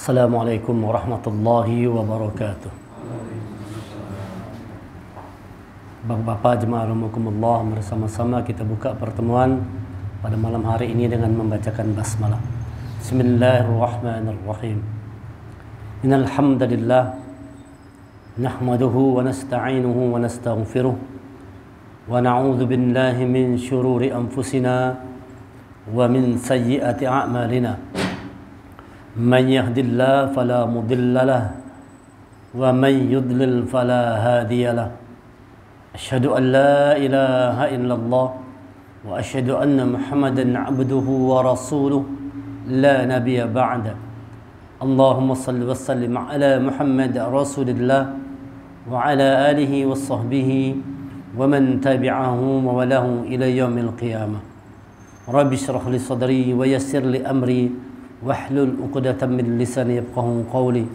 Assalamualaikum warahmatullahi wabarakatuh. Bapak-bapak jemaah rahimakumullah, bersama-sama kita buka pertemuan pada malam hari ini dengan membacakan basmalah. Bismillahirrahmanirrahim. Innal hamdalillah nahmaduhu wa nasta'inuhu wa nastaghfiruh wa na'udzu billahi min shururi anfusina wa min sayyiati a'malina. Man yahdihillahu fala mudilla lahu wa man yudlil fala hadiya lahu. Asyhadu an la ilaha illallah wa asyhadu anna Muhammadan 'abduhu wa rasuluh la nabiyya ba'da. Allahumma shalli wa sallim ala Muhammad rasulillah wa ala alihi wa sahbihi wa man tabi'ahum wa walahum ila yaumil qiyamah. Rabbi shrah li sadri wa yassir li amri wahlul 'uqdatam min lisani yafqahu qawli.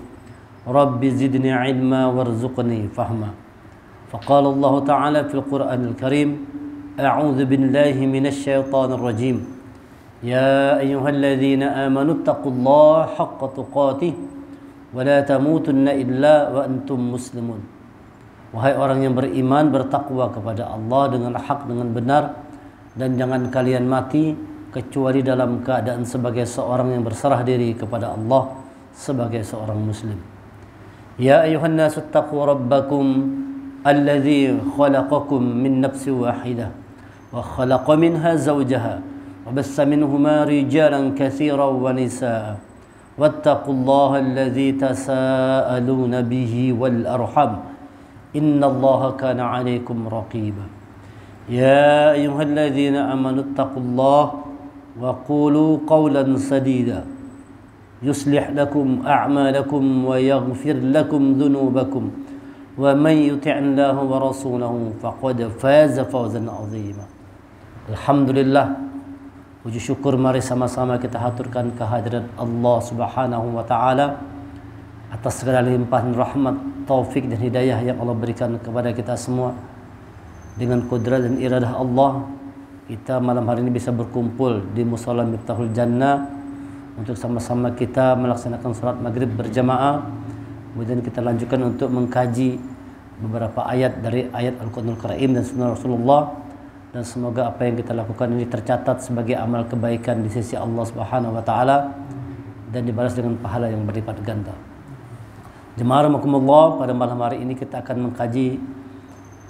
Rabbi zidni 'ilma warzuqni fahma. Faqala Allah Ta'ala fil Qur'anil Karim, a'udzu billahi minasy syaithanir rajim. Ya ayyuhalladzina amanu taqullaha haqqa tuqatih wa la tamutunna illa wa antum muslimun. Wahai orang yang beriman, bertakwa kepada Allah dengan hak, dengan benar, dan jangan kalian mati kecuali dalam keadaan sebagai seorang yang berserah diri kepada Allah, sebagai seorang muslim. Ya ayuhan nasu taqu rabbakum alladzi khalaqakum min nafsin wahidah wa khalaqa minha zawjaha wa bassa minhuma rijalan katsiran wa nisaa wattaqullaha alladzi tasaaluna bihi wal arham innallaha kana 'alaikum raqiba. Ya ayyuhalladzina amanu taqullaha wa qulu qawlan sadida yuslih lakum a'malakum wa yaghfir lakum dhunubakum wa man yuti'illaha wa rasulahu faqad faza fawzan 'azima. Alhamdulillah, puji syukur mari sama-sama kita haturkan kehadiran Allah Subhanahu wa taala atas segala limpahan rahmat, taufik dan hidayah yang Allah berikan kepada kita semua. Dengan kudrat dan iradah Allah, kita malam hari ini bisa berkumpul di Mushola Miftahul Jannah untuk sama-sama kita melaksanakan salat maghrib berjamaah. Kemudian kita lanjutkan untuk mengkaji beberapa ayat dari ayat Al-Qur'anul Karim dan sunnah Rasulullah, dan semoga apa yang kita lakukan ini tercatat sebagai amal kebaikan di sisi Allah Subhanahu wa taala dan dibalas dengan pahala yang berlipat ganda. Jemaah rahimakumullah, pada malam hari ini kita akan mengkaji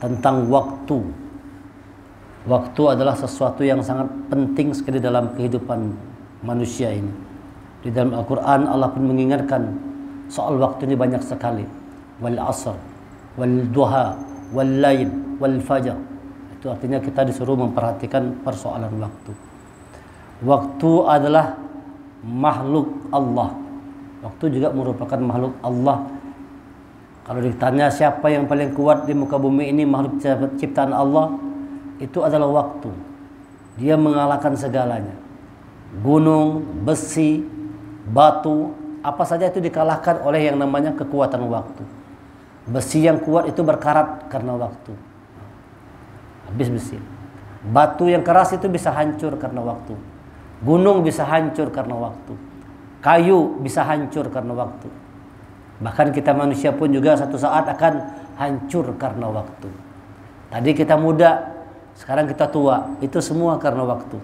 tentang waktu. Waktu adalah sesuatu yang sangat penting sekali dalam kehidupan manusia ini. Di dalam Al-Quran Allah pun mengingatkan soal waktu ini banyak sekali. Wal asr, wal duha, wal lail, wal fajar. Itu artinya kita disuruh memperhatikan persoalan waktu. Waktu adalah makhluk Allah. Waktu juga merupakan makhluk Allah. Kalau ditanya siapa yang paling kuat di muka bumi ini, makhluk ciptaan Allah, itu adalah waktu. Dia mengalahkan segalanya. Gunung, besi, batu, apa saja itu dikalahkan oleh yang namanya kekuatan waktu. Besi yang kuat itu berkarat karena waktu. Habis besi. Batu yang keras itu bisa hancur karena waktu. Gunung bisa hancur karena waktu. Kayu bisa hancur karena waktu. Bahkan kita manusia pun juga satu saat akan hancur karena waktu. Tadi kita muda, sekarang kita tua, itu semua karena waktu.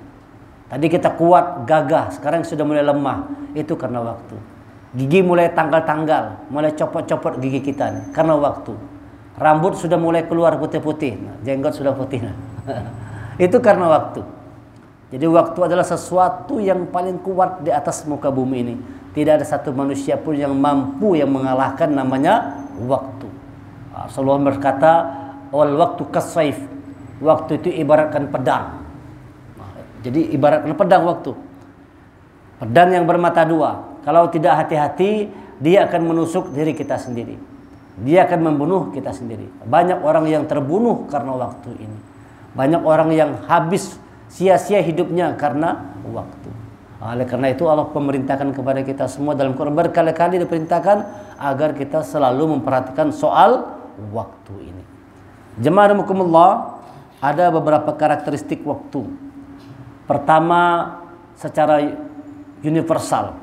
Tadi kita kuat, gagah, sekarang sudah mulai lemah, itu karena waktu. Gigi mulai tanggal-tanggal, mulai copot-copot gigi kita nih, karena waktu. Rambut sudah mulai keluar putih-putih, nah, jenggot sudah putih. Nah. Itu karena waktu. Jadi waktu adalah sesuatu yang paling kuat di atas muka bumi ini. Tidak ada satu manusia pun yang mampu yang mengalahkan namanya waktu. Rasulullah berkata, "Wal waktu kasayf." Waktu itu ibaratkan pedang. Jadi ibaratkan pedang waktu. Pedang yang bermata dua. Kalau tidak hati-hati, dia akan menusuk diri kita sendiri. Dia akan membunuh kita sendiri. Banyak orang yang terbunuh karena waktu ini. Banyak orang yang habis sia-sia hidupnya karena waktu. Oleh karena itu Allah memerintahkan kepada kita semua dalam Quran, berkali-kali diperintahkan agar kita selalu memperhatikan soal waktu ini. Jemaah rahimakumullah, ada beberapa karakteristik waktu. Pertama, secara universal,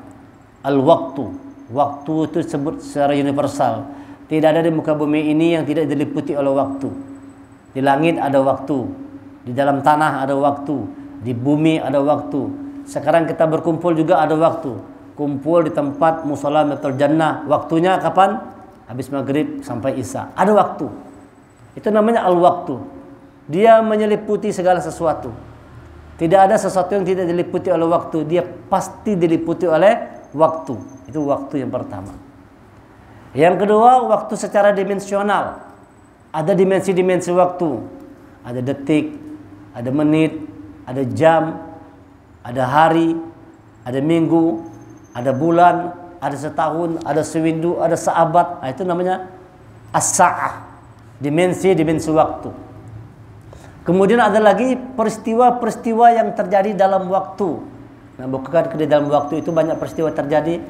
al-waktu Waktu itu disebut secara universal. Tidak ada di muka bumi ini yang tidak diliputi oleh waktu. Di langit ada waktu, di dalam tanah ada waktu, di bumi ada waktu. Sekarang kita berkumpul juga ada waktu. Kumpul di tempat mushola Miftaul Jannah. Waktunya kapan? Habis maghrib sampai isya. Ada waktu. Itu namanya al-waktu. Dia menyeliputi segala sesuatu. Tidak ada sesuatu yang tidak diliputi oleh waktu. Dia pasti diliputi oleh waktu. Itu waktu yang pertama. Yang kedua, waktu secara dimensional. Ada dimensi-dimensi waktu. Ada detik, ada menit, ada jam, ada hari, ada minggu, ada bulan, ada setahun, ada sewindu, ada seabad. Nah, itu namanya as-sa'ah. Dimensi-dimensi waktu. Kemudian ada lagi peristiwa-peristiwa yang terjadi dalam waktu. Nah, bukan di dalam waktu itu banyak peristiwa terjadi.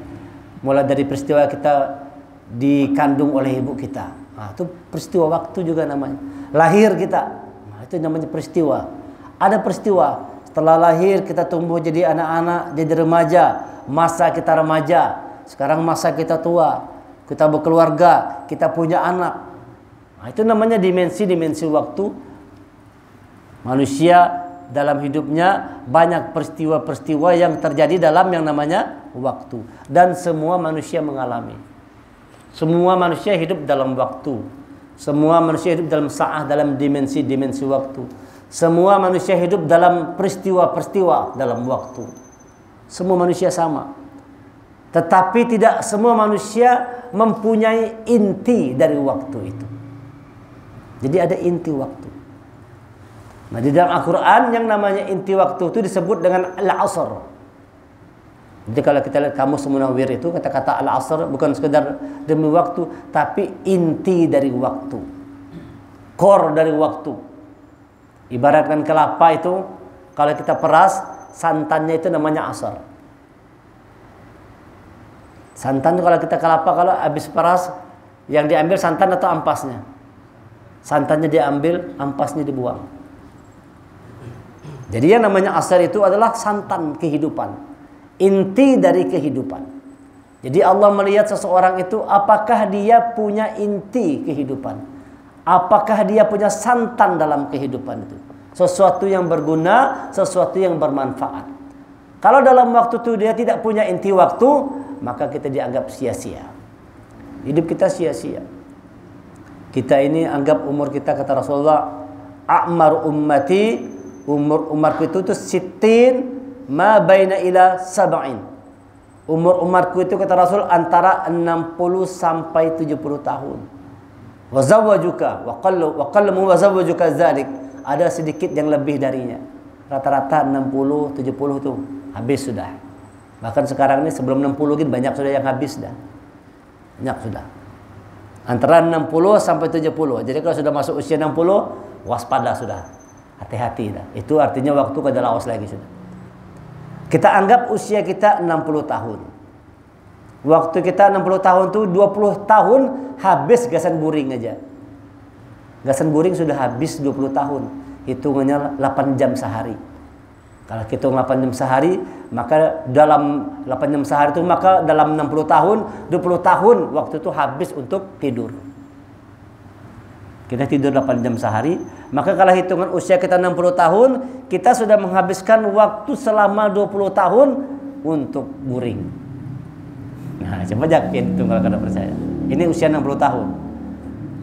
Mulai dari peristiwa kita dikandung oleh ibu kita. Nah, itu peristiwa waktu juga namanya. Lahir kita. Nah, itu namanya peristiwa. Ada peristiwa. Setelah lahir kita tumbuh jadi anak-anak, jadi remaja. Masa kita remaja. Sekarang masa kita tua. Kita berkeluarga. Kita punya anak. Nah, itu namanya dimensi-dimensi waktu. Manusia dalam hidupnya banyak peristiwa-peristiwa yang terjadi dalam yang namanya waktu. Dan semua manusia mengalami. Semua manusia hidup dalam waktu. Semua manusia hidup dalam sa'ah, dalam dimensi-dimensi waktu. Semua manusia hidup dalam peristiwa-peristiwa dalam waktu. Semua manusia sama. Tetapi tidak semua manusia mempunyai inti dari waktu itu. Jadi ada inti waktu. Nah, di dalam Al-Quran yang namanya inti waktu itu disebut dengan al-asr. Jadi kalau kita lihat Kamus Munawwir itu kata-kata al-asr bukan sekedar demi waktu, tapi inti dari waktu, core dari waktu. Ibaratkan kelapa itu kalau kita peras santannya itu namanya asar. Santan kalau kita kelapa kalau habis peras yang diambil santan atau ampasnya? Santannya diambil, ampasnya dibuang. Jadi yang namanya asar itu adalah santan kehidupan. Inti dari kehidupan. Jadi Allah melihat seseorang itu apakah dia punya inti kehidupan. Apakah dia punya santan dalam kehidupan itu. Sesuatu yang berguna, sesuatu yang bermanfaat. Kalau dalam waktu itu dia tidak punya inti waktu, maka kita dianggap sia-sia. Hidup kita sia-sia. Kita ini anggap umur kita, kata Rasulullah, a'mar ummati, umur umatku itu sittin ma baina ila sab'in. Umur umatku itu kata Rasul antara 60 sampai 70 tahun. Wa zawwajuka wa qallamu wa zawwajuka dzalik. Ada sedikit yang lebih darinya. Rata-rata 60 70 tuh habis sudah. Bahkan sekarang ini sebelum 60 gitu banyak sudah yang habis dah. Banyak sudah. Antara 60 sampai 70. Jadi kalau sudah masuk usia 60, waspada sudah. Hati-hati dah. Itu artinya waktu kada lawas lagi sudah. Kita anggap usia kita 60 tahun. Waktu kita 60 tahun tuh 20 tahun habis gasan guring aja. Gasan guring sudah habis 20 tahun. Hitungannya 8 jam sehari. Kalau hitung 8 jam sehari, maka dalam 8 jam sehari itu maka dalam 60 tahun, 20 tahun waktu itu habis untuk tidur. Kita tidur 8 jam sehari, maka kalau hitungan usia kita 60 tahun, kita sudah menghabiskan waktu selama 20 tahun untuk guring. Nah, coba yakin itu kalau kalian percaya. Ini usia 60 tahun.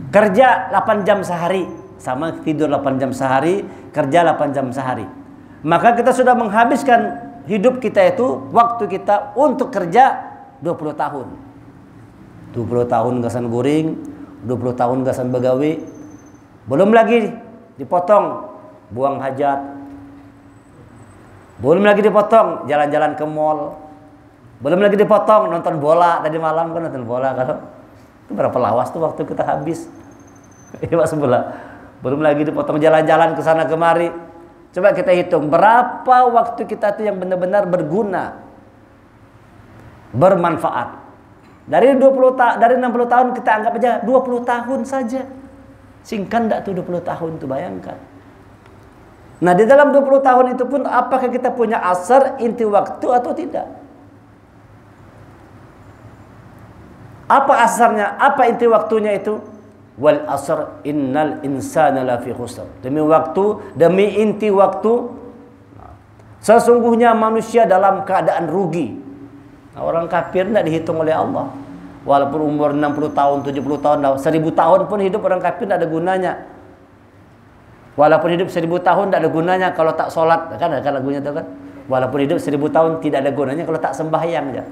Kerja 8 jam sehari, sama tidur 8 jam sehari, kerja 8 jam sehari. Maka kita sudah menghabiskan hidup kita itu, waktu kita untuk kerja 20 tahun. 20 tahun gasan guring, 20 tahun gasan begawi. Belum lagi dipotong buang hajat. Belum lagi dipotong jalan-jalan ke mall. Belum lagi dipotong nonton bola tadi malam kan nonton bola kalau itu berapa lawas tuh waktu kita habis. Iya sebelah. Belum lagi dipotong jalan-jalan ke sana kemari. Coba kita hitung berapa waktu kita tuh yang benar-benar berguna, bermanfaat. Dari 60 tahun kita anggap aja 20 tahun saja. Singkat enggak tuh 20 tahun tuh, bayangkan. Nah, di dalam 20 tahun itu pun apakah kita punya asar inti waktu atau tidak? Apa asarnya? Apa inti waktunya itu? Wal asr innal insana lafi khusr. Demi waktu, demi inti waktu, sesungguhnya manusia dalam keadaan rugi. Nah, orang kafir tidak dihitung oleh Allah. Walaupun umur 60 tahun, 70 tahun, 1000 tahun pun hidup orang kafir tidak ada gunanya. Walaupun hidup 1000 tahun tidak ada gunanya kalau tak sholat. Kan lagunya itu kan. Walaupun hidup 1000 tahun tidak ada gunanya kalau tak sembahyang aja.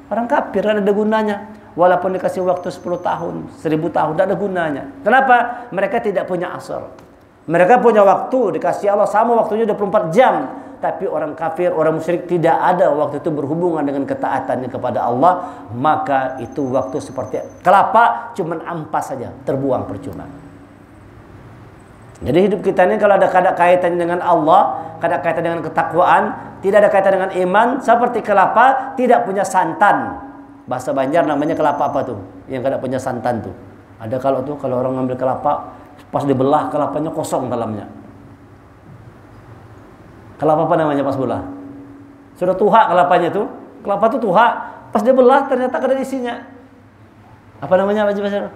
Orang kafir tidak ada gunanya. Walaupun dikasih waktu 10 tahun, 1000 tahun, tidak ada gunanya. Kenapa? Mereka tidak punya asar. Mereka punya waktu, dikasih Allah sama waktunya 24 jam. Tapi orang kafir, orang musyrik tidak ada waktu itu berhubungan dengan ketaatannya kepada Allah. Maka itu waktu seperti kelapa, cuman ampas saja, terbuang percuma. Jadi hidup kita ini kalau ada kaitannya dengan Allah, ada kaitan dengan ketakwaan, tidak ada kaitan dengan iman, seperti kelapa tidak punya santan. Bahasa Banjar namanya kelapa apa tuh? Yang tidak punya santan tuh. Ada kalau orang ngambil kelapa, pas dibelah kelapanya kosong dalamnya. Kelapa apa namanya pas belah? Sudah tuha kelapanya tuh. Kelapa tuh tuha, pas dibelah ternyata ada isinya. Apa namanya Pak Jibasar?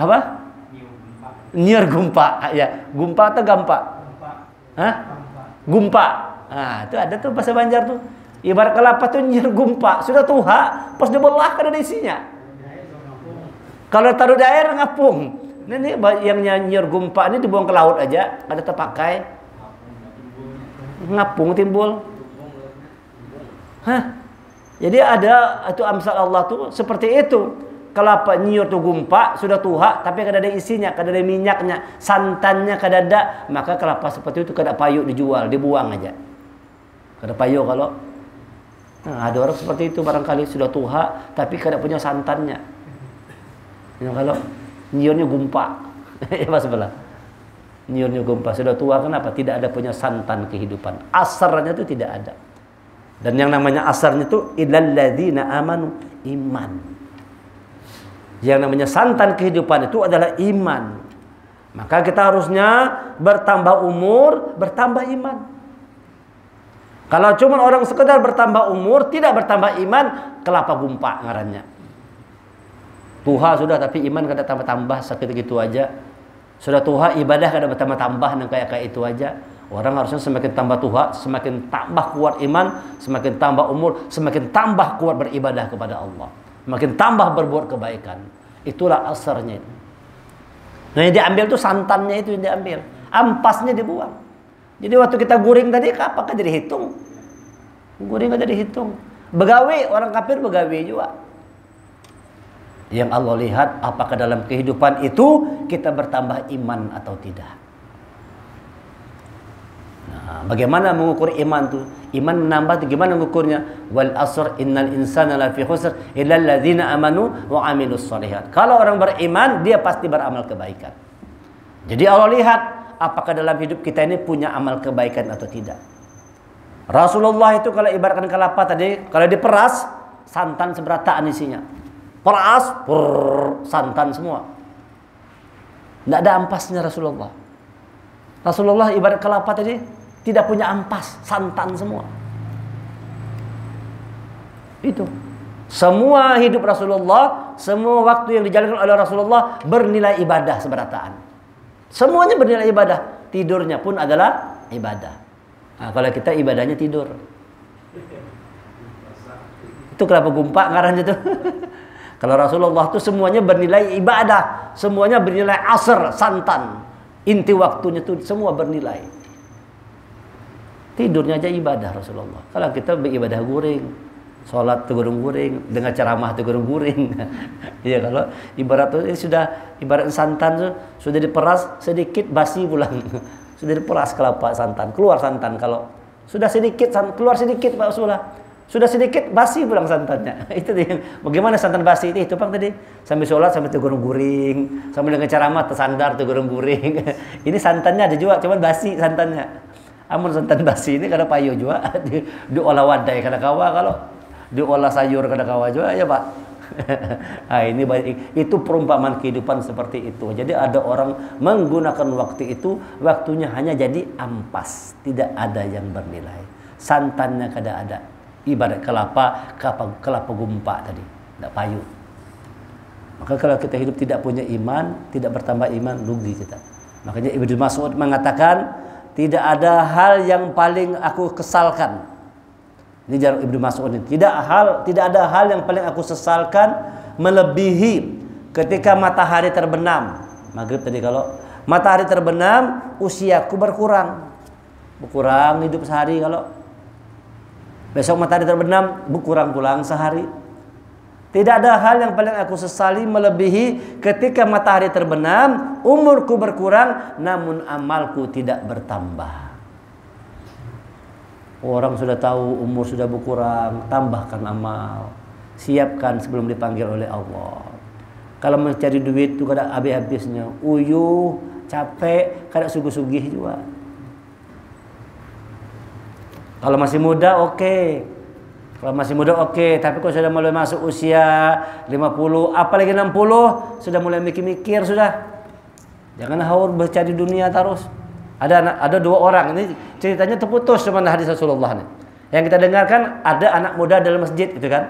Apa? Nyiur gumpa. Ya, gumpa atau gampa? Hah? Gumpa. Nah, itu ada tuh bahasa Banjar tuh. Ibarat kelapa tuh nyiur gumpa, sudah tuha, pas dibelah ada isinya. Kalau taruh di air ngapung. Ini yang nyiur gumpa ini dibuang ke laut aja, ada terpakai. Ngapung timbul. Hah? Jadi ada itu amsal Allah tuh seperti itu. Kelapa nyiur tuh gumpa sudah tuha tapi kada ada isinya, kada ada minyaknya, santannya kada ada, maka kelapa seperti itu kada payu dijual, dibuang aja. Kada payu kalau ada orang seperti itu barangkali sudah tuha tapi kada punya santannya. Yang kalau nyiurnya gumpa. Ya Mas sebelah. Nyiurnya gumpa sudah tua kenapa? Tidak ada punya santan kehidupan. Asarnya itu tidak ada. Dan yang namanya asarnya itu illal ladzina amanu, iman. Yang namanya santan kehidupan itu adalah iman. Maka kita harusnya bertambah umur, bertambah iman. Kalau cuma orang sekedar bertambah umur, tidak bertambah iman, kelapa gumpa ngarannya. Tuha sudah tapi iman kada tambah-tambah segitu aja. Sudah tuha ibadah kada bertambah-tambah kayak itu aja. Orang harusnya semakin tambah tuha, semakin tambah kuat iman, semakin tambah umur, semakin tambah kuat beribadah kepada Allah. Makin tambah berbuat kebaikan. Itulah asarnya itu. Nah yang diambil tuh santannya itu yang diambil. Ampasnya dibuang. Jadi waktu kita guring tadi apakah jadi hitung? Guring aja dihitung. Begawi, orang kafir begawi juga. Yang Allah lihat apakah dalam kehidupan itu kita bertambah iman atau tidak. Nah, bagaimana mengukur iman tuh? Iman menambah tuh gimana mengukurnya? Wal asr innal insana lafi khusr illa alladzina amanu wa amilus shalihat. Kalau orang beriman, dia pasti beramal kebaikan. Jadi Allah lihat apakah dalam hidup kita ini punya amal kebaikan atau tidak. Rasulullah itu kalau ibaratkan kelapa tadi, kalau diperas, santan seberataan isinya. Peras, santan semua. Tidak ada ampasnya Rasulullah. Rasulullah ibarat kelapa tadi, tidak punya ampas, santan semua. Itu. Semua hidup Rasulullah, semua waktu yang dijalankan oleh Rasulullah bernilai ibadah seberataan. Semuanya bernilai ibadah. Tidurnya pun adalah ibadah. Nah, kalau kita ibadahnya tidur. Itu kelapa gumpa ngarannya tuh. Kalau Rasulullah itu semuanya bernilai ibadah, semuanya bernilai asar, santan. Inti waktunya itu semua bernilai. Tidurnya aja ibadah Rasulullah. Kalau kita beribadah guring, sholat tegurung guring, dengar ceramah tegurung guring. Iya kalau ibarat itu sudah ibarat santan sudah diperas sedikit basi pulang. Sudah diperas kelapa santan, keluar santan kalau sudah sedikit keluar sedikit Pak Rasulullah. Sudah sedikit basi pulang santannya. Itu dia. Bagaimana santan basi itu Bang tadi? Sambil sholat sambil tegurung guring, sambil dengan ceramah tersandar tegurung guring. Ini santannya ada juga, cuman basi santannya. Amun santan basi ini kada payu juga. Diolah wadai kada kawa kalau diolah sayur kada kawa juga ya Pak. Nah, ini itu perumpamaan kehidupan seperti itu. Jadi ada orang menggunakan waktu itu, waktunya hanya jadi ampas, tidak ada yang bernilai. Santannya kada ada. Ibarat kelapa gumpa tadi, tidak payu. Maka kalau kita hidup tidak punya iman, tidak bertambah iman, rugi kita. Makanya Ibnu Mas'ud mengatakan, tidak ada hal yang paling aku kesalkan. Ini jarak Ibnu Mas'ud ini. Tidak ada hal yang paling aku sesalkan melebihi ketika matahari terbenam. Maghrib tadi, kalau matahari terbenam, usiaku berkurang hidup sehari. Kalau besok matahari terbenam, berkurang pulang sehari. Tidak ada hal yang paling aku sesali melebihi ketika matahari terbenam, umurku berkurang, namun amalku tidak bertambah. Orang sudah tahu umur sudah berkurang, tambahkan amal. Siapkan sebelum dipanggil oleh Allah. Kalau mencari duit itu kada habis-habisnya, uyuh, capek, kada sugih-sugih juga. Kalau masih muda oke. Kalau masih muda oke, tapi kalau sudah mulai masuk usia 50, apalagi 60, sudah mulai mikir-mikir sudah. Jangan haur bercari dunia terus. Ada dua orang, ini ceritanya terputus cuma hadis Rasulullah nih. Yang kita dengarkan, ada anak muda dalam masjid gitu kan.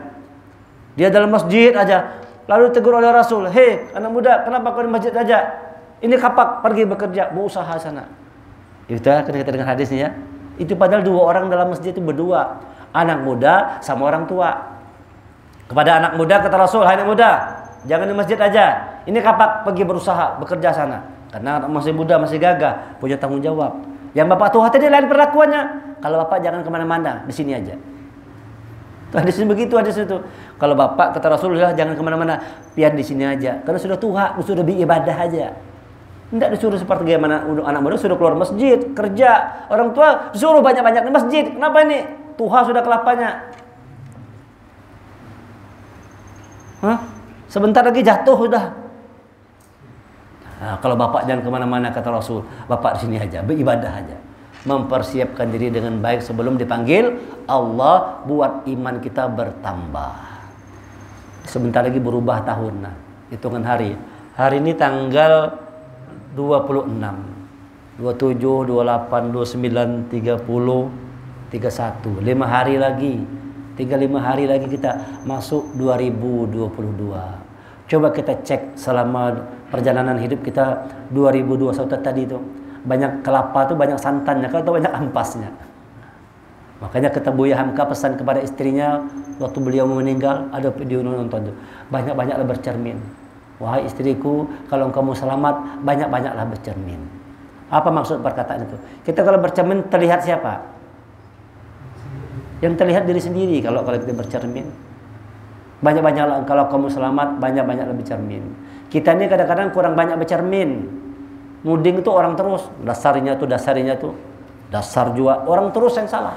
Dia dalam masjid aja, lalu tegur oleh Rasul, "Hei, anak muda, kenapa kau di masjid aja? Ini kapak, pergi bekerja, berusaha sana." Itu kan kita dengar hadisnya ya. Itu padahal dua orang dalam masjid itu berdua. Anak muda sama orang tua. Kepada anak muda kata Rasul, "Hai anak muda, jangan di masjid aja. Ini kapak, pergi berusaha, bekerja sana." Karena masih muda, masih gagah, punya tanggung jawab. Yang bapak tua tadi lain perlakuannya. Kalau bapak jangan kemana-mana, di sini aja. Di sini begitu, ada situ. Kalau bapak kata Rasulullah jangan kemana-mana, biar di sini aja. Karena sudah tua, sudah beribadah aja. Tidak disuruh seperti bagaimana anak muda sudah keluar masjid, kerja. Orang tua disuruh banyak-banyak di masjid. Kenapa ini? Tuha sudah kelapanya. Sebentar lagi jatuh sudah. Nah, kalau bapak jangan kemana-mana kata Rasul, bapak di sini aja, beribadah aja, mempersiapkan diri dengan baik sebelum dipanggil Allah, buat iman kita bertambah. Sebentar lagi berubah tahun, nah, hitungan hari. Hari ini tanggal 26, 27, 28, 29, 30. 31, 5 hari lagi, 35 hari lagi kita masuk 2022. Coba kita cek selama perjalanan hidup kita 2021 tadi itu, banyak kelapa tuh banyak santannya, kalau banyak ampasnya. Makanya kata Buya Hamka pesan kepada istrinya waktu beliau meninggal, ada video nonton tuh, banyak-banyaklah bercermin. Wahai istriku, kalau kamu selamat, banyak-banyaklah bercermin. Apa maksud perkataan itu? Kita kalau bercermin terlihat siapa? Yang terlihat diri sendiri. Kalau kita bercermin, banyak-banyaklah kalau kamu selamat, banyak-banyaklah bercermin. Kita ini kadang-kadang kurang banyak bercermin. Nuding itu orang terus, dasarnya tuh dasar juga orang terus yang salah.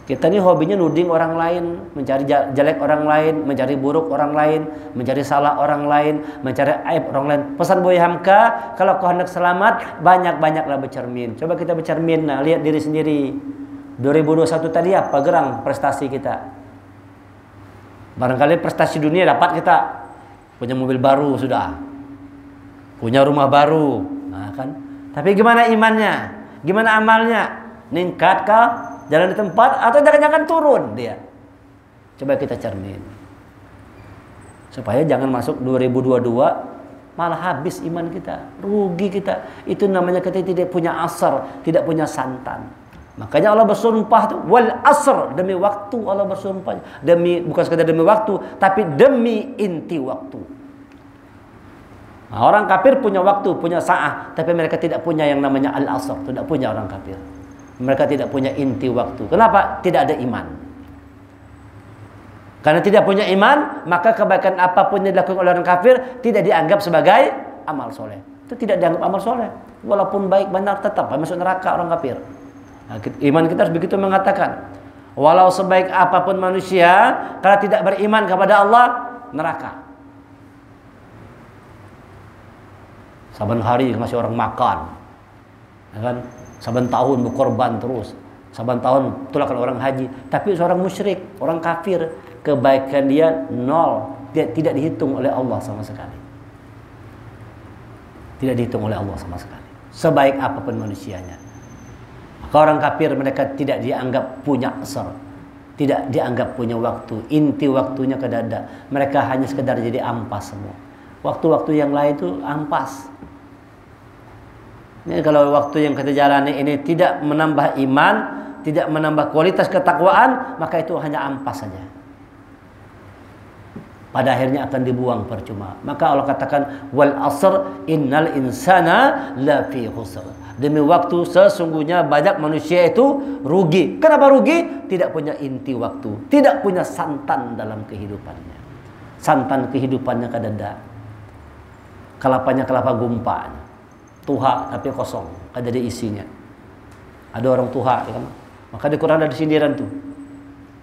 Kita ini hobinya nuding orang lain, mencari jelek orang lain, mencari buruk orang lain, mencari salah orang lain, mencari aib orang lain. Pesan Buya Hamka, kalau kau hendak selamat, banyak-banyaklah bercermin. Coba kita bercermin, nah, lihat diri sendiri. 2021 tadi apa gerang prestasi kita? Barangkali prestasi dunia dapat kita. Punya mobil baru sudah. Punya rumah baru. Nah, kan? Tapi gimana imannya? Gimana amalnya? Ningkatkah? Jalan di tempat atau jangan-jangan turun dia? Coba kita cermin. Supaya jangan masuk 2022 malah habis iman kita, rugi kita. Itu namanya kita tidak punya asar, tidak punya santan. Makanya Allah bersumpah tuh, wal asr, demi waktu Allah bersumpah. Demi, bukan sekadar demi waktu, tapi demi inti waktu. Nah, orang kafir punya waktu, punya sa'ah, tapi mereka tidak punya yang namanya al-asr, tidak punya orang kafir. Mereka tidak punya inti waktu. Kenapa? Tidak ada iman. Karena tidak punya iman, maka kebaikan apapun yang dilakukan oleh orang kafir tidak dianggap sebagai amal soleh. Itu tidak dianggap amal soleh. Walaupun baik benar tetap masuk neraka orang kafir. Nah, iman kita harus begitu mengatakan, walau sebaik apapun manusia, kalau tidak beriman kepada Allah, neraka. Saban hari masih orang makan, ya kan? Saban tahun berkorban terus, saban tahun tulakan orang haji, tapi seorang musyrik, orang kafir, kebaikan dia nol, dia tidak dihitung oleh Allah sama sekali. Tidak dihitung oleh Allah sama sekali. Sebaik apapun manusianya. Maka orang kafir mereka tidak dianggap punya asar, Tidak dianggap punya waktu. Inti waktunya kedada. Mereka hanya sekedar jadi ampas semua. Waktu-waktu yang lain itu ampas. Ini kalau waktu yang kita jalani ini tidak menambah iman, tidak menambah kualitas ketakwaan, maka itu hanya ampas saja. Pada akhirnya akan dibuang percuma. Maka Allah katakan wal asr innal insana lafi khusr. Demi waktu sesungguhnya banyak manusia itu rugi. Kenapa rugi? Tidak punya inti waktu, tidak punya santan dalam kehidupannya. Santan kehidupannya kadada. Kelapanya kelapa gumpa. Tuha tapi kosong, ada di isinya. Ada orang tuha ya kan? Maka di Quran ada sindiran tuh.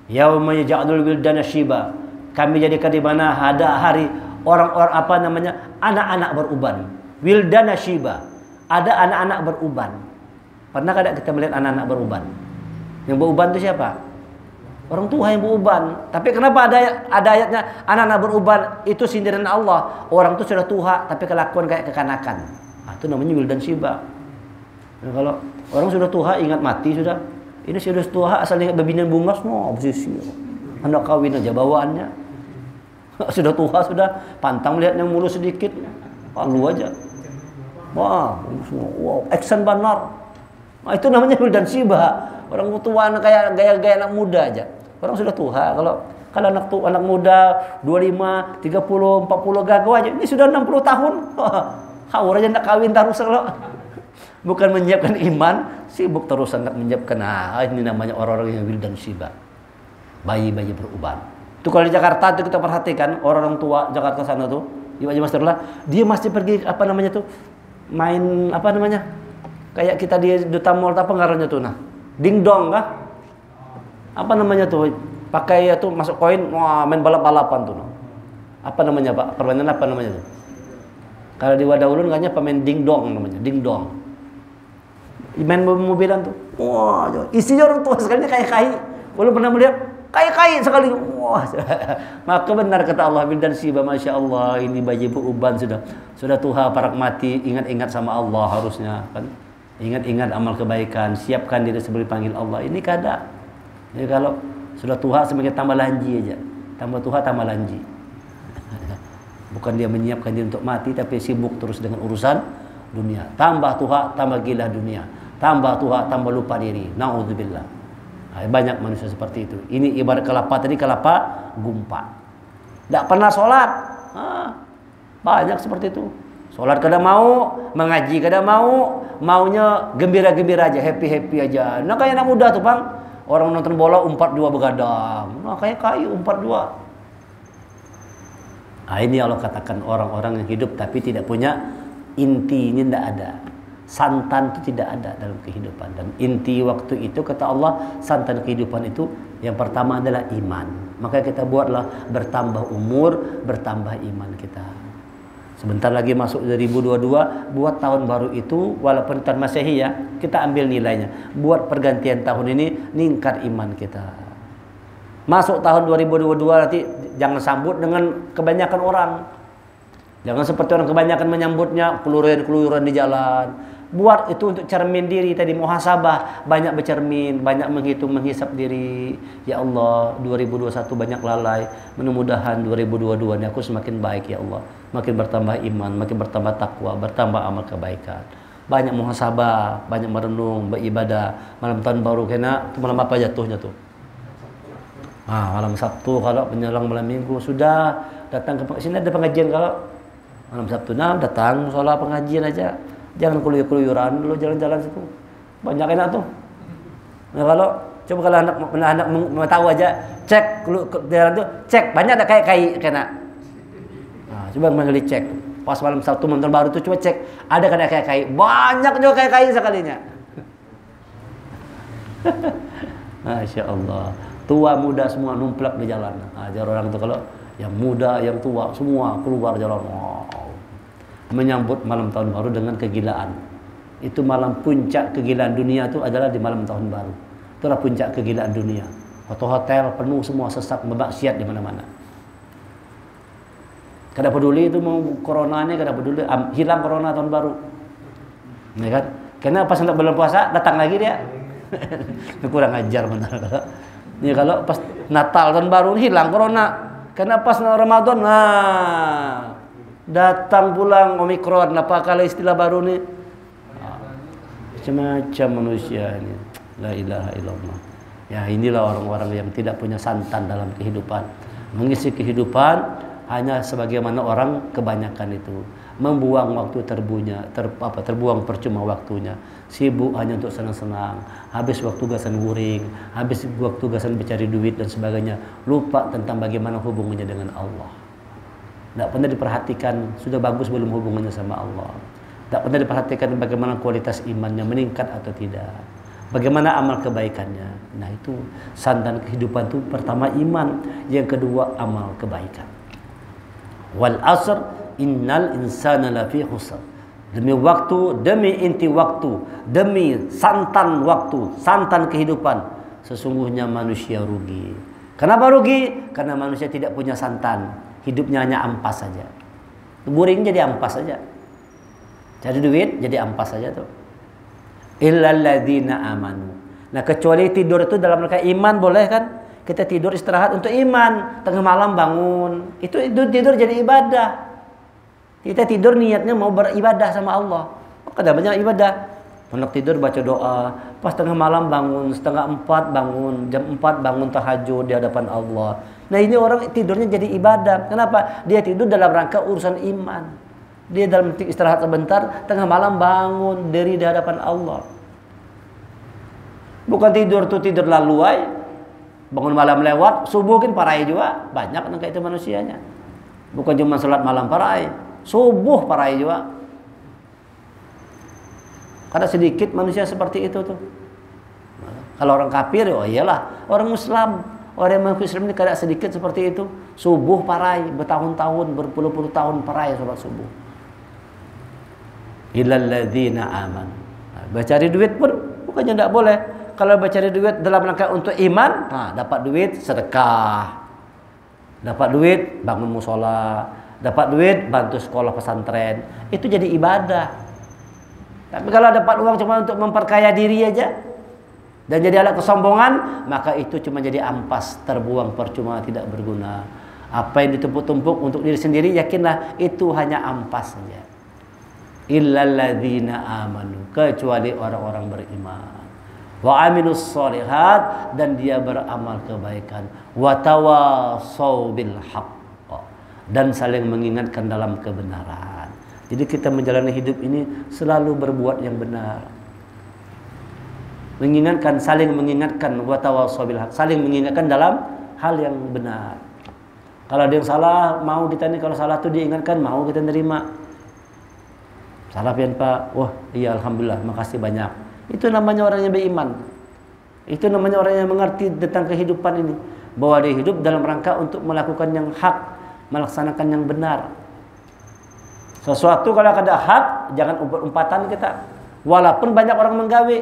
Yauma yaj'alul wildana syiba. Kami jadikan di mana ada hari orang-orang anak-anak beruban. Wildana syiba. Ada anak-anak beruban. Pernah kada kita melihat anak-anak beruban? Yang beruban itu siapa? Orang tua yang beruban. Tapi kenapa ada ayatnya anak-anak beruban itu sindiran Allah. Orang itu sudah tua tapi kelakuan kayak kekanakan. Nah, itu namanya wildan syiba. Nah, kalau orang sudah tua ingat mati sudah. Ini sudah tua asal ingat bebinan bunga semua obsesi. Anak kawin aja bawaannya. Sudah tua sudah pantang melihatnya mulu sedikit. Palu aja. Wah, action benar. Nah, itu namanya wildan syiba. Orang tua kayak gaya-gaya anak muda aja. Orang sudah tua. Kalau anak muda 25, 30, 40 gagal aja. Ini sudah 60 tahun. Haur aja nak kawin terus lo. Bukan menyiapkan iman, sibuk terus nak menyiapkan. Nah, ini namanya orang-orang yang wildan syiba. Bayi-bayi beruban. Itu kalau di Jakarta itu kita perhatikan orang-orang tua Jakarta sana tuh, di Wajah Masterlah, dia masih pergi main kayak kita di Duta Mall apa ngarannya tuh dingdong kah? Apa namanya tuh? Pakai tuh masuk koin, wah main balap-balapan tuh. Apa namanya Pak? Permainan apa namanya tuh? Kalau di Wadah Ulun kayaknya pemain dingdong namanya, dingdong. Main mobilan tuh. Wah, isinya orang tua sekali kayak kai. Belum pernah melihat kayak kai sekali. Wah. Maka benar kata Allah wildan syiba, masya Allah, ini bayi beruban sudah tua parak mati, ingat-ingat sama Allah harusnya kan. Ingat-ingat amal kebaikan, siapkan diri sebelum panggil Allah. Ini kada. Jadi kalau sudah tua semakin tambah lanji aja. Tambah tua tambah lanji. Bukan dia menyiapkan diri untuk mati, tapi sibuk terus dengan urusan dunia. Tambah tua tambah gila dunia. Tambah tua tambah lupa diri. Nauzubillah. Banyak manusia seperti itu. Ini ibarat kelapa tadi, kelapa gumpa. Tidak pernah sholat. Banyak seperti itu. Sholat kada mau, mengaji kada mau, maunya gembira-gembira aja, happy-happy aja. Nah kayak anak muda tuh bang, orang nonton bola umpat dua begadang. Nah kayak kayu umpat dua. Nah ini Allah katakan orang-orang yang hidup tapi tidak punya inti, ini tidak ada. Santan itu tidak ada dalam kehidupan. Dan inti waktu itu kata Allah, santan kehidupan itu yang pertama adalah iman. Maka kita buatlah bertambah umur, bertambah iman kita. Sebentar lagi masuk 2022, buat tahun baru itu walaupun tahun Masehi ya, kita ambil nilainya. Buat pergantian tahun ini ningkat iman kita. Masuk tahun 2022 nanti jangan sambut dengan kebanyakan orang. Jangan seperti orang kebanyakan menyambutnya keluyuran di jalan. Buat itu untuk cermin diri tadi, muhasabah, banyak bercermin, banyak menghitung, menghisap diri. Ya Allah, 2021 banyak lalai. Mudah-mudahan 2022 ini aku semakin baik ya Allah. Makin bertambah iman, makin bertambah takwa, bertambah amal kebaikan. Banyak muhasabah, banyak merenung, beribadah. Malam tahun baru kena, itu malam apa jatuhnya tuh? Malam Sabtu kalau menjelang malam Minggu sudah datang ke sini ada pengajian kalau malam Sabtu datang sholat pengajian aja. Jangan keluyuran dulu jalan-jalan situ. Banyak enak tuh. Nah kalau coba kalau anak mau tahu aja, cek jalan tuh, cek banyak ada kayak kena. Nah, coba mengali cek. Pas malam Sabtu nonton baru tuh coba cek, ada kena kayak banyak juga kayak sekalinya. Masya Allah. Tua muda semua numplak di jalan. Ajar orang itu kalau yang muda, yang tua semua keluar jalan. Menyambut malam tahun baru dengan kegilaan. Itu malam puncak kegilaan dunia itu adalah di malam tahun baru. Itulah puncak kegilaan dunia. Hotel penuh semua, sesak maksiat di mana-mana. Kada peduli itu mau corona ini, kada peduli, hilang corona tahun baru. Ya kan? Karena pas untuk bulan puasa datang lagi dia. Kurang ajar benar. Nih kalau pas Natal tahun baru hilang corona. Karena pas Ramadan, nah datang pulang Omikron, apa kali istilah baru nih? Macam-macam manusia ini. La ilaha illallah. Ya inilah orang-orang yang tidak punya santan dalam kehidupan. Mengisi kehidupan hanya sebagaimana orang kebanyakan itu. Membuang waktu terbuang percuma waktunya. Sibuk hanya untuk senang-senang. Habis waktu gasan guring, habis waktu gasan mencari duit dan sebagainya. Lupa tentang bagaimana hubungannya dengan Allah. Tidak pernah diperhatikan sudah bagus belum hubungannya sama Allah. Tidak pernah diperhatikan bagaimana kualitas imannya meningkat atau tidak. Bagaimana amal kebaikannya. Nah itu santan kehidupan itu pertama iman, yang kedua amal kebaikan. Wal asr innal insana lafi khusr. Demi waktu, demi inti waktu, demi santan waktu, santan kehidupan, sesungguhnya manusia rugi. Kenapa rugi? Karena manusia tidak punya santan. Hidupnya hanya ampas saja. Guring jadi ampas saja. Cari duit jadi ampas saja tuh. Illal ladzina amanu. Nah, kecuali tidur itu dalam rangka iman boleh kan? Kita tidur istirahat untuk iman, tengah malam bangun. Itu tidur jadi ibadah. Kita tidur niatnya mau beribadah sama Allah. Ada banyak ibadah. Hendak tidur baca doa, pas tengah malam bangun, setengah 4 bangun, jam 4 bangun tahajud di hadapan Allah. Nah, ini orang tidurnya jadi ibadah. Kenapa? Dia tidur dalam rangka urusan iman. Dia dalam istirahat sebentar, tengah malam bangun, diri di hadapan Allah. Bukan tidur tuh tidur laluai, bangun malam lewat, subuh kan parai juga. Banyak kan kayak itu manusianya. Bukan cuma salat malam parai, subuh parai juga. Karena sedikit manusia seperti itu tuh. Kalau orang kafir, oh iyalah. Orang Islam, orang yang mengaku Islam ini kadang sedikit seperti itu. Subuh parai, bertahun-tahun, berpuluh-puluh tahun parai salat subuh. Illal ladzina aman. Cari duit pun bukannya tidak boleh. Kalau cari duit dalam rangka untuk iman, nah, dapat duit sedekah. Dapat duit bangun musola, dapat duit bantu sekolah pesantren. Itu jadi ibadah. Tapi kalau dapat uang cuma untuk memperkaya diri aja dan jadi alat kesombongan, maka itu cuma jadi ampas, terbuang percuma, tidak berguna. Apa yang ditumpuk-tumpuk untuk diri sendiri, yakinlah itu hanya ampas saja. Illal ladzina amanu, kecuali orang-orang beriman. Wa amilus sholihat, dan dia beramal kebaikan. Wa tawasau bil haqq, dan saling mengingatkan dalam kebenaran. Jadi kita menjalani hidup ini selalu berbuat yang benar. Mengingatkan, saling mengingatkan, wa tawasau bil haqq, saling mengingatkan dalam hal yang benar. Kalau ada yang salah, mau kita nih, kalau salah itu diingatkan, mau kita nerima. Salah pian Pak, wah iya alhamdulillah, makasih banyak. Itu namanya orang yang beriman. Itu namanya orang yang mengerti tentang kehidupan ini, bahwa dia hidup dalam rangka untuk melakukan yang hak, melaksanakan yang benar. Sesuatu kalau ada hak, jangan umpat-umpatan kita. Walaupun banyak orang menggawe,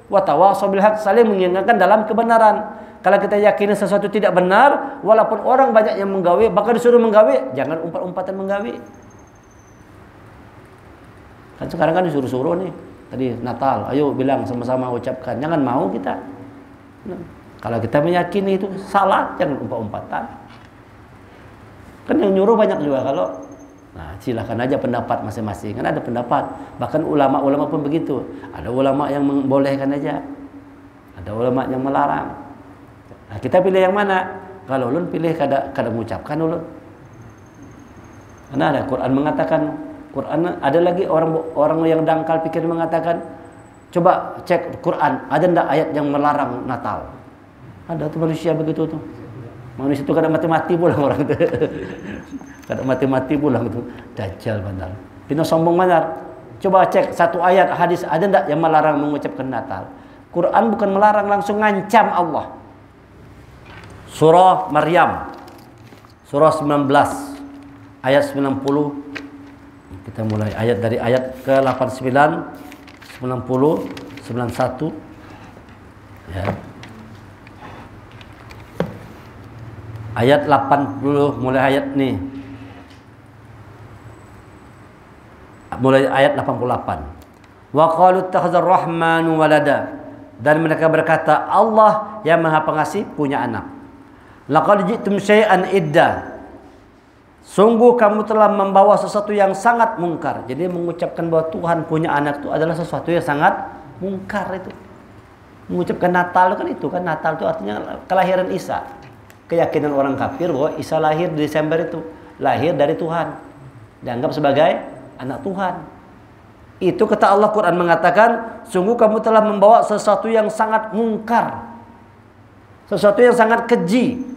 wa tawasau bil haq, saling mengingatkan dalam kebenaran. Kalau kita yakini sesuatu tidak benar, walaupun orang banyak yang menggawe, bahkan disuruh menggawe, jangan umpat-umpatan menggawe. Kan sekarang kan disuruh-suruh nih. Tadi Natal, ayo bilang sama-sama ucapkan. Jangan mau kita. Kalau kita meyakini itu salah, jangan umpat-umpatan. Kan yang nyuruh banyak juga kalau. Nah, silakan aja pendapat masing-masing. Kan ada pendapat. Bahkan ulama-ulama pun begitu. Ada ulama yang membolehkan aja. Ada ulama yang melarang. Nah, kita pilih yang mana? Kalau ulun pilih kada mengucapkan ulun. Karena ada Quran mengatakan, Quran ada lagi orang yang dangkal pikir mengatakan, coba cek Quran, ada ndak ayat yang melarang Natal? Ada tuh manusia begitu tuh. Manusia itu kadang mati-mati pulang orang itu. Kadang mati-mati pulang itu. Dajjal benar. Pino sombong benar. Coba cek satu ayat hadis, ada ndak yang melarang mengucapkan Natal? Quran bukan melarang, langsung ngancam Allah. Surah Maryam, surah 19 ayat 90. Kita mulai ayat dari ayat ke-89, 90, 91. Ya. Ayat 80, mulai ayat nih. Mulai ayat 88. Wa qalu ittakhadha ar-rahmanu walada. Dan mereka berkata, Allah yang Maha Pengasih punya anak. Laqad ji'tum syai'an idda. Sungguh kamu telah membawa sesuatu yang sangat mungkar. Jadi mengucapkan bahwa Tuhan punya anak itu adalah sesuatu yang sangat mungkar itu. Mengucapkan Natal kan itu kan, Natal itu artinya kelahiran Isa. Keyakinan orang kafir bahwa Isa lahir di Desember itu lahir dari Tuhan, dianggap sebagai anak Tuhan. Itu kata Allah, Quran mengatakan, sungguh kamu telah membawa sesuatu yang sangat mungkar, sesuatu yang sangat keji.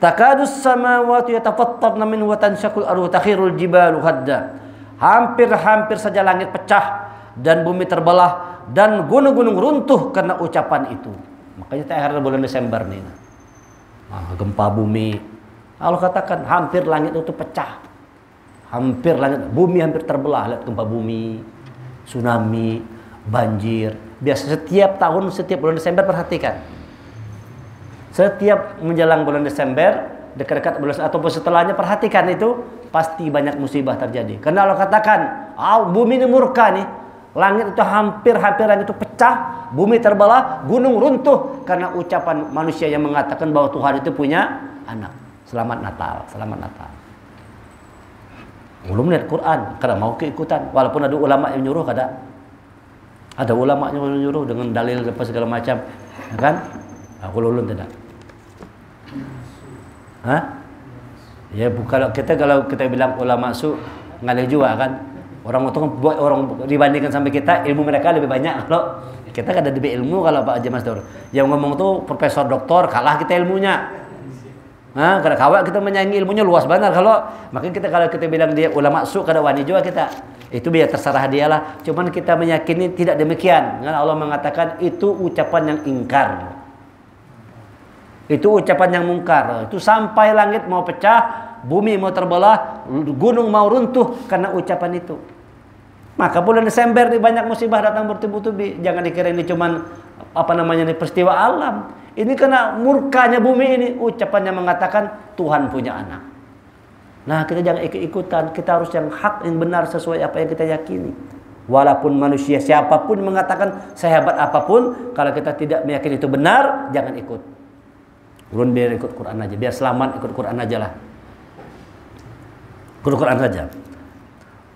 Takadus samawati yatafattarna minhu wa tanshaqul ardu takhirul jibalu hadda. Hampir-hampir saja langit pecah dan bumi terbelah dan gunung-gunung runtuh karena ucapan itu. Makanya terakhir bulan Desember nih. Gempa bumi. Allah katakan hampir langit itu pecah. Hampir langit, bumi hampir terbelah. Lihat gempa bumi, tsunami, banjir. Biasa setiap tahun, setiap bulan Desember, perhatikan. Setiap menjelang bulan Desember, dekat-dekat bulan ataupun setelahnya, perhatikan itu pasti banyak musibah terjadi. Karena Allah katakan, bumi ini murka nih. Langit itu hampir langit itu pecah, bumi terbelah, gunung runtuh karena ucapan manusia yang mengatakan bahwa Tuhan itu punya anak. Selamat Natal, selamat Natal. Belum lihat Quran, karena mau keikutan. Walaupun ada ulama yang nyuruh, ada ulama yang nyuruh dengan dalil apa segala macam, ya kan? Aku ulun tidak. Hah? Ya kalau kita bilang ulama su ngalih juga kan. Orang itu buat orang dibandingkan sampai kita, ilmu mereka lebih banyak. Kalau kita kan ada lebih ilmu, kalau Pak Haji Masdur yang ngomong tuh profesor doktor, kalah kita ilmunya. Nah, karena kawak kita menyaingi ilmunya luas banget. Makanya kalau kita bilang dia ulama su kada wani juga kita. Itu biar terserah dia lah. Cuman kita meyakini tidak demikian. Karena Allah mengatakan itu ucapan yang ingkar. Itu ucapan yang mungkar. Itu sampai langit mau pecah, bumi mau terbelah, gunung mau runtuh karena ucapan itu. Maka bulan Desember ini banyak musibah datang bertubi-tubi. Jangan dikira ini cuman ini peristiwa alam. Ini karena murkanya bumi ini, ucapannya mengatakan Tuhan punya anak. Nah, kita jangan ikut-ikutan, kita harus yang hak, yang benar sesuai apa yang kita yakini. Walaupun manusia siapapun mengatakan sehebat apapun, kalau kita tidak meyakini itu benar, jangan ikut. Ulun biar ikut Quran aja, biar selamat ikut Quran aja lah. Ikut Quran saja.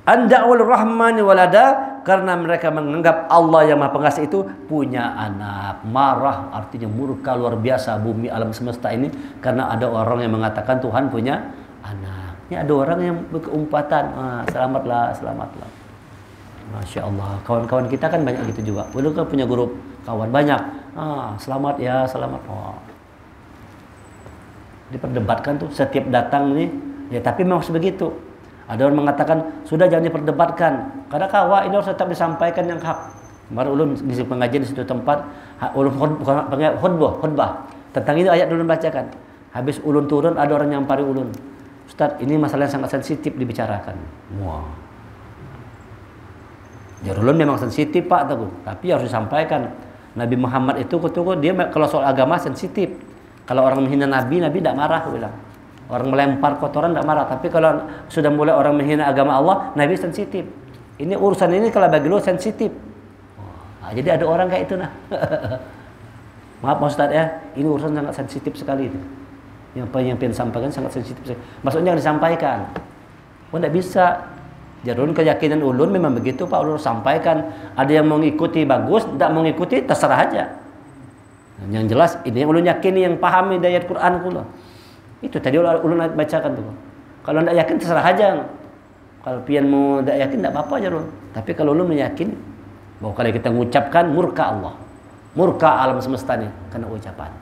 Anda'ul rahmani walada, karena mereka menganggap Allah yang Maha Pengasih itu punya anak. Marah artinya murka luar biasa bumi alam semesta ini karena ada orang yang mengatakan Tuhan punya anak. Ini ada orang yang berkeumpatan, selamatlah. Masya Allah, kawan-kawan kita kan banyak gitu juga. Dulu kan punya grup kawan banyak. Selamat ya, selamat. Diperdebatkan tuh setiap datang nih. Ya tapi memang begitu. Ada orang mengatakan sudah jangan diperdebatkan. Karena kawan ini harus tetap disampaikan yang hak. Kemarin ulun ngisi pengajian di situ tempat, ulun khutbah tentang ini ayat ulun bacakan. Habis ulun turun ada orang yang nyampai ulun. Ustaz, ini masalah yang sangat sensitif dibicarakan. Wah. Ya ulun memang sensitif Pak, tapi harus disampaikan. Nabi Muhammad itu dia kalau soal agama sensitif. Kalau orang menghina Nabi tidak marah, bilang. Orang melempar kotoran tidak marah, tapi kalau sudah mulai orang menghina agama Allah, Nabi sensitif. Ini urusan ini kalau bagi lu sensitif. Jadi ada orang kayak itu nah. Maaf Ustaz ya, ini urusan sangat sensitif sekali itu. Yang pengen sampaikan sangat sensitif. Maksudnya yang disampaikan. Tidak bisa. Jadi keyakinan ulun memang begitu Pak, ulun sampaikan. Ada yang mengikuti bagus, tidak mengikuti terserah aja. Yang jelas ini yang ulun yakini, yang pahami dari ayat Quran kula. Itu tadi ulun bacakan tuh. Kalau tidak yakin terserah aja. Kalau pian mau tidak yakin tidak apa-apa aja ulun. Tapi kalau ulun meyakini bahwa kalau kita mengucapkan murka Allah, murka alam semesta ini karena ucapan.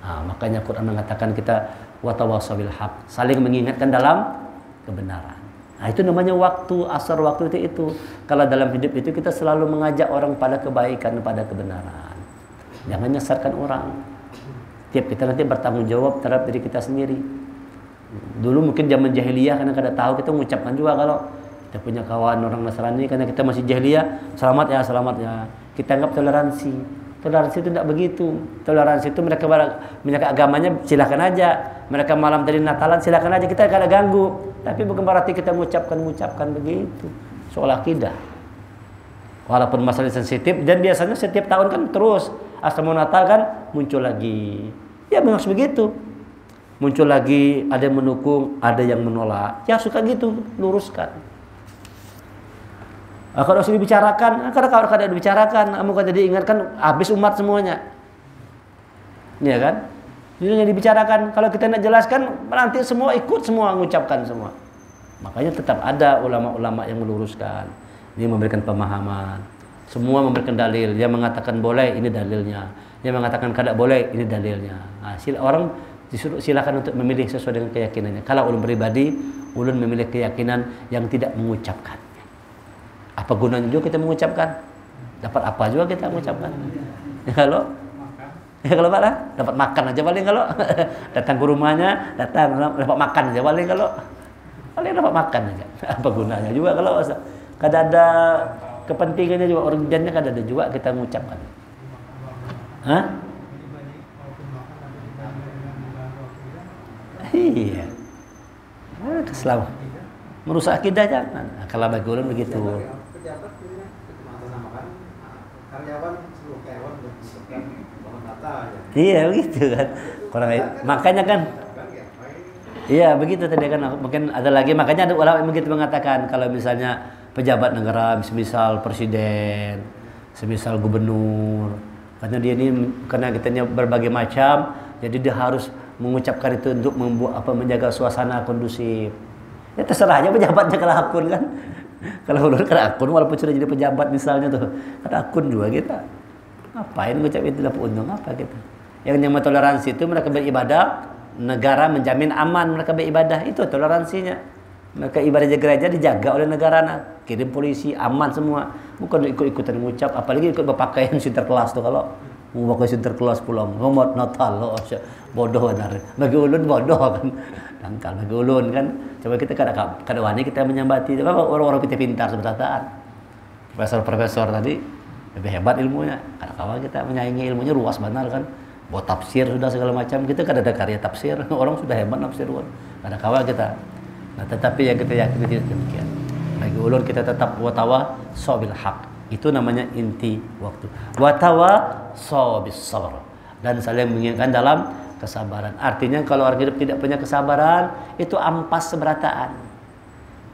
Makanya Quran mengatakan kita watawassaw bil haq, saling mengingatkan dalam kebenaran. Itu namanya waktu asar, waktu itu. Kalau dalam hidup itu kita selalu mengajak orang pada kebaikan, pada kebenaran. Jangan nyesatkan orang. Tiap kita nanti bertanggung jawab terhadap diri kita sendiri. Dulu mungkin zaman jahiliyah karena kada tahu, kita mengucapkan juga kalau kita punya kawan orang Nasrani karena kita masih jahiliyah, selamat ya. Kita anggap toleransi. Toleransi itu tidak begitu. Toleransi itu mereka agamanya silakan aja. Mereka malam tadi Natalan silakan aja, kita kada ganggu. Tapi bukan berarti kita mengucapkan begitu. Soal akidah. Walaupun masalah sensitif, dan biasanya setiap tahun kan terus asal mau Natal kan muncul lagi. Ya memang harus begitu. Muncul lagi, ada yang mendukung, ada yang menolak. Ya suka gitu, luruskan. Kalau sudah dibicarakan, kadang-kadang dibicarakan, kamu kan jadi ingatkan habis umat semuanya. Iya kan? Jadi dibicarakan, kalau kita nak jelaskan nanti semua ikut semua mengucapkan semua. Makanya tetap ada ulama-ulama yang meluruskan. Ini memberikan pemahaman. Semua memberikan dalil. Yang mengatakan boleh, ini dalilnya. Yang mengatakan tidak boleh, ini dalilnya. Nah, orang disuruh silakan untuk memilih sesuai dengan keyakinannya. Kalau ulun pribadi, ulun memilih keyakinan yang tidak mengucapkan. Apa gunanya juga kita mengucapkan? Dapat apa juga kita mengucapkan? Kalau dapat makan aja paling kalau datang ke rumahnya, dapat makan aja paling kalau dapat makan aja. Apa gunanya juga kalau kadang ada kepentingannya juga urgennya kadang ada juga kita mengucapkan. Hah? Iya. Keselam. Merusak akidah jangan. Nah, kalau bagi ulun begitu. Pejabat mengatasnamakan karyawan seluruh karyawan bersikap bangun tata ya. Iya begitu kan. Makanya kan. Iya begitu tadi kan. Mungkin ada lagi makanya ada ulama yang begitu mengatakan kalau misalnya pejabat negara, misal presiden, semisal gubernur, karena dia ini karena kitanya berbagai macam, jadi dia harus mengucapkan itu untuk menjaga suasana kondusif. Ya terserah aja pejabatnya kalau akun kan. Kalau ulun kalau akun walaupun sudah jadi pejabat misalnya tuh, kan akun juga kita. Ngapain ngucap itu dapat untung apa gitu. Yang namanya toleransi itu mereka beribadah, negara menjamin aman mereka beribadah, itu toleransinya. Mereka ibadah di gereja dijaga oleh negara, kirim polisi aman semua. Bukan ikut-ikutan ngucap, apalagi ikut berpakaian sinterklas tuh kalau mau pakai sinterklas pulang ngomot Natal loh, bodoh benar. Bagi ulun bodoh kan. Dangkal bagi ulun kan. Coba kita kada wani kita menyambati orang-orang kita pintar sebetulnya. Profesor tadi lebih hebat ilmunya. Kada kawan kita menyaingi ilmunya luas benar kan. Buat tafsir sudah segala macam, kita kan ada karya tafsir. Orang sudah hebat tafsir kan. Kada kawan kita. Nah, tetapi yang kita yakini tidak demikian. Bagi ulun kita tetap watawa sabil haq. Itu namanya inti waktu. Watawa sabis sabr. Dan saling mengingatkan dalam kesabaran. Artinya kalau orang hidup tidak punya kesabaran, itu ampas seberataan.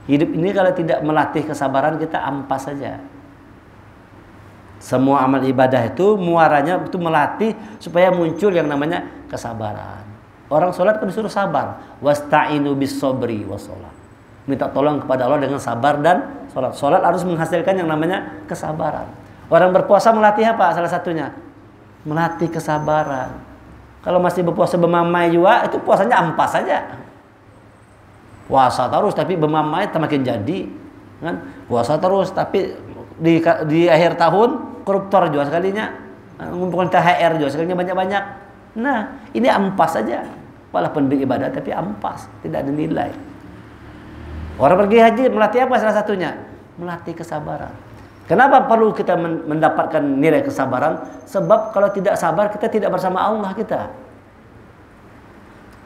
Hidup ini kalau tidak melatih kesabaran, kita ampas saja. Semua amal ibadah itu muaranya itu melatih supaya muncul yang namanya kesabaran. Orang sholat kan disuruh sabar. Wasta'inu bis sabri wassalat. Minta tolong kepada Allah dengan sabar dan sholat. Sholat harus menghasilkan yang namanya kesabaran. Orang berpuasa melatih apa? Salah satunya melatih kesabaran. Kalau masih berpuasa bermamai juga, itu puasanya ampas saja. Puasa terus tapi bermamai makin jadi, kan? Puasa terus tapi di akhir tahun koruptor juga sekalinya, ngumpulkan THR juga sekalinya banyak-banyak. Nah, ini ampas saja. Walaupun beribadah tapi ampas, tidak ada nilai. Orang pergi haji melatih apa salah satunya? Melatih kesabaran. Kenapa perlu kita mendapatkan nilai kesabaran? Sebab kalau tidak sabar kita tidak bersama Allah kita.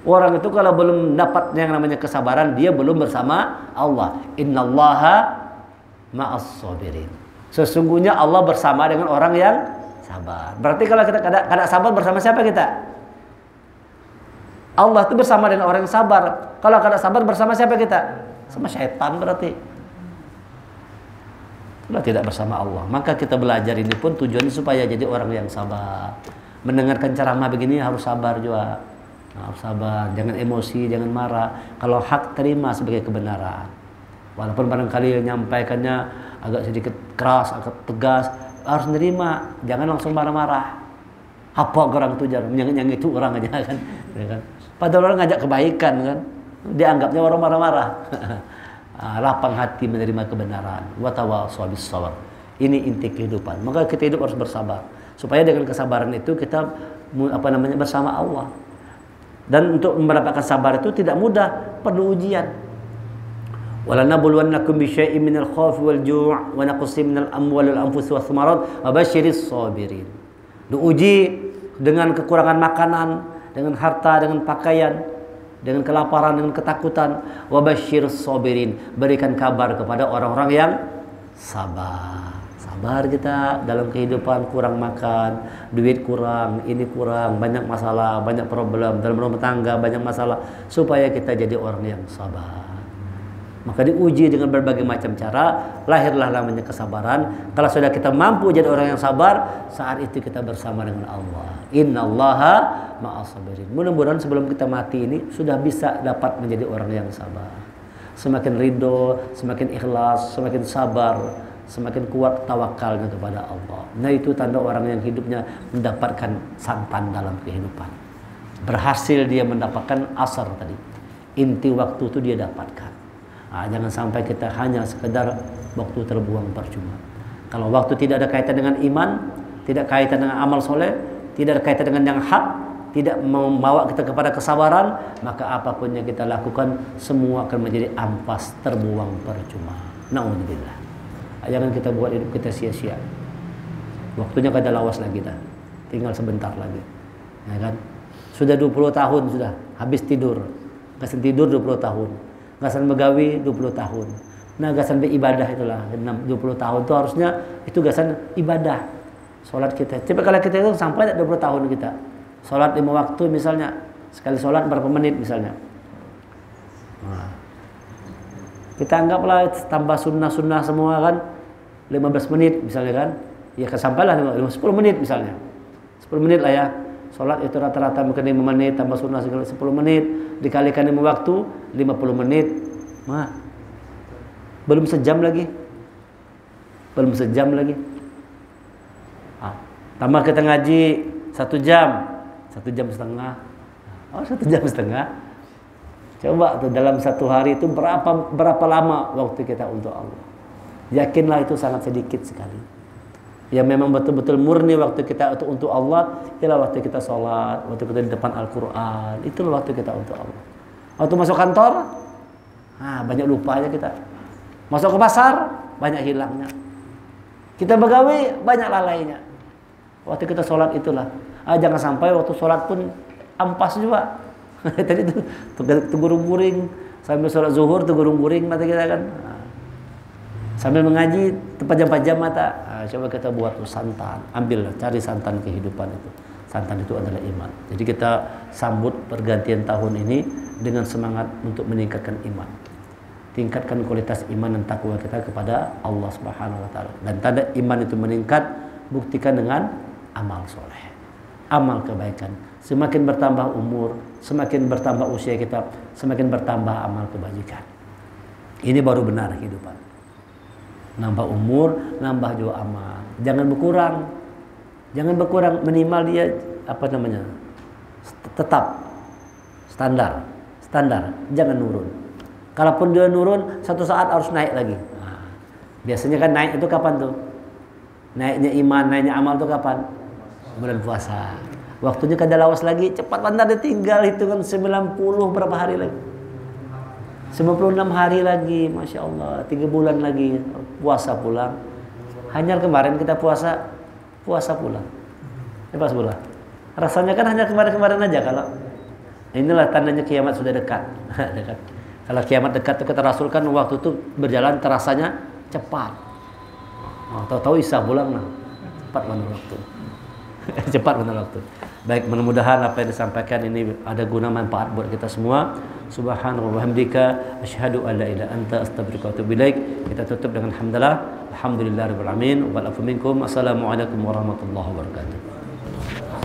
Orang itu kalau belum dapat yang namanya kesabaran, dia belum bersama Allah. Innallaha ma'as sabirin. Sesungguhnya Allah bersama dengan orang yang sabar. Berarti kalau kita kada sabar bersama siapa kita? Allah itu bersama dengan orang yang sabar. Kalau kada sabar bersama siapa kita? Sama syaitan berarti. Kalau tidak bersama Allah, maka kita belajar ini pun tujuannya supaya jadi orang yang sabar. Mendengarkan ceramah begini harus sabar juga. Harus sabar, jangan emosi, jangan marah. Kalau hak terima sebagai kebenaran. Walaupun barangkali menyampaikannya agak sedikit keras, agak tegas, harus nerima, jangan langsung marah-marah. Apa orang itu jangan yang itu orang aja kan. Ya kan? Padahal orang ngajak kebaikan kan. Dianggapnya orang marah-marah. Lapang hati menerima kebenaran. Wa tawassaw bis sabr. Ini inti kehidupan. Maka kita hidup harus bersabar. Supaya dengan kesabaran itu kita bersama Allah. Dan untuk mendapatkan sabar itu tidak mudah, perlu ujian. Walanabluwannakum bisyai'in minal khaufi wal ju' wa naqsim minal amwali wal anfusi wath thamarat wa basyiris sabirin. Diuji dengan kekurangan makanan, dengan harta, dengan pakaian, dengan kelaparan, dengan ketakutan. Wa basyiris sabirin. Berikan kabar kepada orang-orang yang sabar. Sabar kita dalam kehidupan, kurang makan, duit kurang, ini kurang, banyak masalah, banyak problem dalam rumah tangga, banyak masalah, supaya kita jadi orang yang sabar. Maka diuji dengan berbagai macam cara, lahirlah namanya kesabaran. Kalau sudah kita mampu jadi orang yang sabar, saat itu kita bersama dengan Allah. Innallaha ma'as sabirin. Mudah-mudahan sebelum kita mati ini sudah bisa dapat menjadi orang yang sabar. Semakin ridho, semakin ikhlas, semakin sabar, semakin kuat tawakalnya kepada Allah. Nah, itu tanda orang yang hidupnya mendapatkan santan dalam kehidupan. Berhasil dia mendapatkan asar tadi. Inti waktu itu dia dapatkan. Nah, jangan sampai kita hanya sekedar waktu terbuang percuma. Kalau waktu tidak ada kaitan dengan iman, tidak kaitan dengan amal soleh, tidak ada kaitan dengan yang hak, tidak membawa kita kepada kesabaran, maka apapun yang kita lakukan semua akan menjadi ampas, terbuang percuma. Na'udzubillah. Jangan kita buat hidup kita sia-sia. Waktunya kada lawas lagi dah. Tinggal sebentar lagi. Ya kan? Sudah 20 tahun sudah habis tidur. Gasan tidur 20 tahun. Gasan begawi 20 tahun. Nah, gasan beribadah itulah 20 tahun itu harusnya itu gasan ibadah. Salat kita. Coba kalau kita itu sampai 20 tahun kita. Salat 5 waktu misalnya. Sekali salat berapa menit misalnya. Nah, kita anggaplah tambah sunnah-sunnah semua kan 15 menit misalnya kan. Ya kesampailah 10 menit misalnya. 10 menit lah ya. Salat itu rata-rata mungkin 5 menit tambah sunnah segala 10 menit dikalikan 5 waktu 50 menit. Nah, belum sejam lagi. Belum sejam lagi. Tambah kita ngaji 1 jam. 1 jam setengah. Oh, 1 jam setengah. Coba tuh dalam 1 hari itu berapa lama waktu kita untuk Allah. Yakinlah itu sangat sedikit sekali. Yang memang betul-betul murni waktu kita untuk Allah ialah waktu kita sholat, waktu kita di depan Al-Quran. Itulah waktu kita untuk Allah. Waktu masuk kantor, banyak lupanya kita. Masuk ke pasar, banyak hilangnya. Kita begawi, banyak lalainya. Waktu kita sholat itulah. Jangan sampai waktu sholat pun ampas juga. Tadi itu tegurung-guring sambil sholat zuhur tegurung-guring mata kita kan. Sambil mengaji terpejam-pejam mata. Coba kita buat santan, ambil cari santan kehidupan itu. Santan itu adalah iman. Jadi kita sambut pergantian tahun ini dengan semangat untuk meningkatkan iman. Tingkatkan kualitas iman dan takwa kita kepada Allah Subhanahu wa taala. Dan tanda iman itu meningkat buktikan dengan amal soleh, amal kebaikan. Semakin bertambah umur, semakin bertambah usia kita, semakin bertambah amal kebajikan. Ini baru benar kehidupan. Nambah umur, nambah juga amal. Jangan berkurang. Jangan berkurang, minimal dia tetap standar. Jangan nurun. Kalaupun dia nurun, satu saat harus naik lagi. Biasanya kan naik itu kapan tuh? Naiknya iman, naiknya amal tuh kapan? Bulan puasa. Waktunya kada lawas lagi, cepat pandai ditinggal hitungan 90 berapa hari lagi? 96 hari lagi, Masya Allah, 3 bulan lagi puasa pulang. Hanya kemarin kita puasa pulang. Pas pulang. Rasanya kan hanya kemarin-kemarin aja kalau inilah tandanya kiamat sudah dekat. Dekat. Kalau kiamat dekat itu kata Rasul kan waktu itu berjalan terasanya cepat. Tahu-tahu Isa pulang nah. Cepat mana waktu. Cepat benar waktu. Baik, mudah-mudahan apa yang disampaikan ini ada guna manfaat buat kita semua. Subhanallah wa hamdika asyhadu an la ilaha anta astaghfiruka wa atubu ilaik. Kita tutup dengan hamdalah. Alhamdulillahirabbil alamin wa ba'd minkum. Assalamualaikum warahmatullahi wabarakatuh.